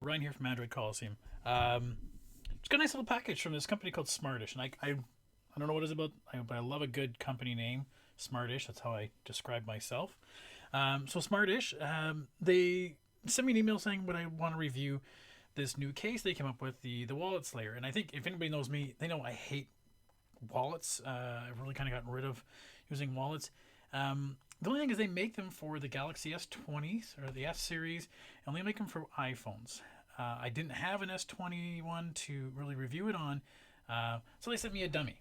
Ryan here from Android Coliseum. It's got a nice little package from this company called Smartish, and I don't know what it's about, but I love a good company name, Smartish. That's how I describe myself. So Smartish, they sent me an email saying what I want to review this new case they came up with, the Wallet Slayer. And I think if anybody knows me, they know I hate wallets. I've really kind of gotten rid of using wallets. The only thing is they make them for the Galaxy S20s or the S series, and they make them for iPhones. I didn't have an S21 to really review it on, so they sent me a dummy.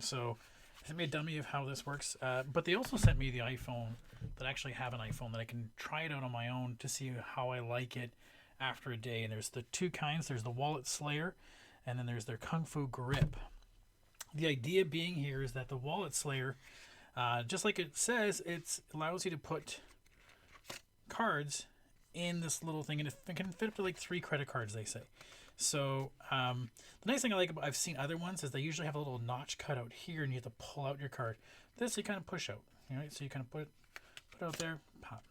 So they sent me a dummy of how this works, but they also sent me the iPhone that I actually have an iPhone that I can try it out on my own to see how I like it after a day. And there's the two kinds. There's the Wallet Slayer, and then there's their Kung Fu Grip. The idea being here is that the Wallet Slayer, just like it says, it allows you to put cards in this little thing, and it can fit up to like 3 credit cards, they say. So the nice thing I like about I've seen other ones is they usually have a little notch cut out here, and you have to pull out your card. This you kind of push out, right? So you kind of put it out there, pop.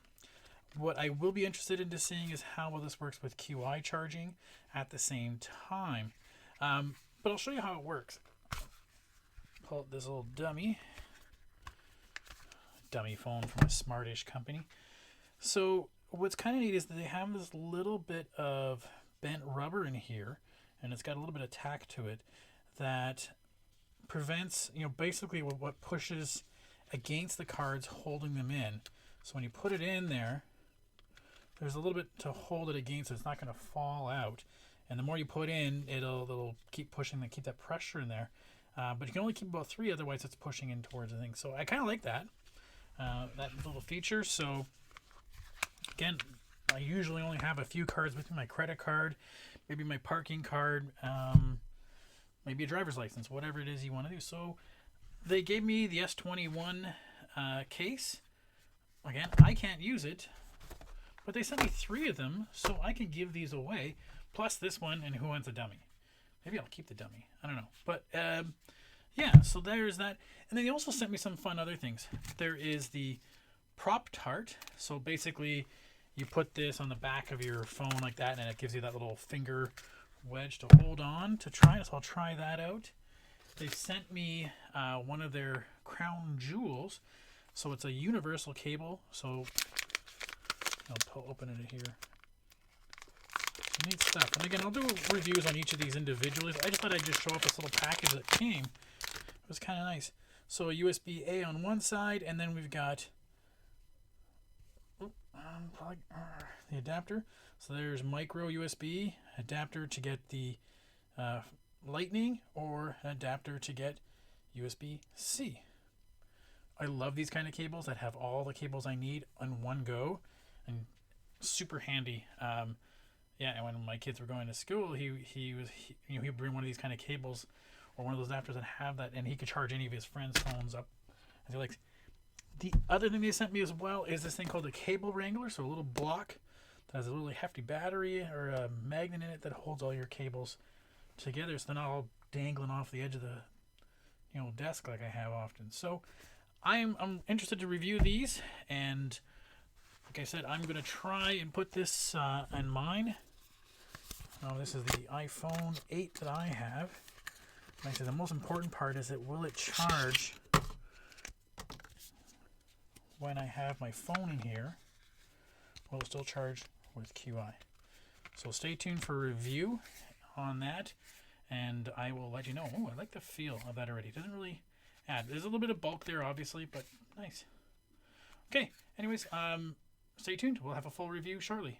What I will be interested into seeing is how well this works with QI charging at the same time. But I'll show you how it works. Pull out this little dummy phone from a Smartish company. So what's kind of neat is that they have this little bit of bent rubber in here, and it's got a little bit of tack to it that prevents, basically what pushes against the cards holding them in. So when you put it in there, there's a little bit to hold it against, so it's not going to fall out. And the more you put in, it'll keep pushing and keep that pressure in there. But you can only keep about 3, otherwise it's pushing in towards the thing. So I kind of like that little feature. So again, I usually only have a few cards with me: my credit card, maybe my parking card, maybe a driver's license, whatever it is you want to do. So they gave me the S21 case. Again, I can't use it, but they sent me 3 of them, so I can give these away, plus this one, and who wants a dummy? Maybe I'll keep the dummy. I don't know. But yeah, so there's that. And then they also sent me some fun other things. There is the Prop Tart. So basically, you put this on the back of your phone like that, and it gives you that little finger wedge to hold on to try. So I'll try that out. They've sent me one of their crown jewels. So it's a universal cable. So I'll open it here. Neat stuff. And again, I'll do reviews on each of these individually. I just thought I'd just show off this little package that came. It was kind of nice. So a USB-A on one side, and then we've got the adapter. So there's micro USB adapter to get the Lightning, or adapter to get USB-C. I love these kind of cables that have all the cables I need on one go, and super handy. Yeah, and when my kids were going to school, he'd bring one of these kind of cables or one of those adapters that have that, and he could charge any of his friends' phones up. And they're like, the other thing they sent me as well is this thing called a cable wrangler, so a little block that has a really hefty battery or a magnet in it that holds all your cables together, so they're not all dangling off the edge of the desk like I have often. So I'm interested to review these, and like I said, I'm going to try and put this in mine. This is the iPhone 8 that I have. Like I said, the most important part is will it charge when I have my phone in here? Will it still charge with QI? So stay tuned for a review on that, and I will let you know. Oh, I like the feel of that already. It doesn't really add. There's a little bit of bulk there, obviously, but nice. Okay, anyways, stay tuned. We'll have a full review shortly.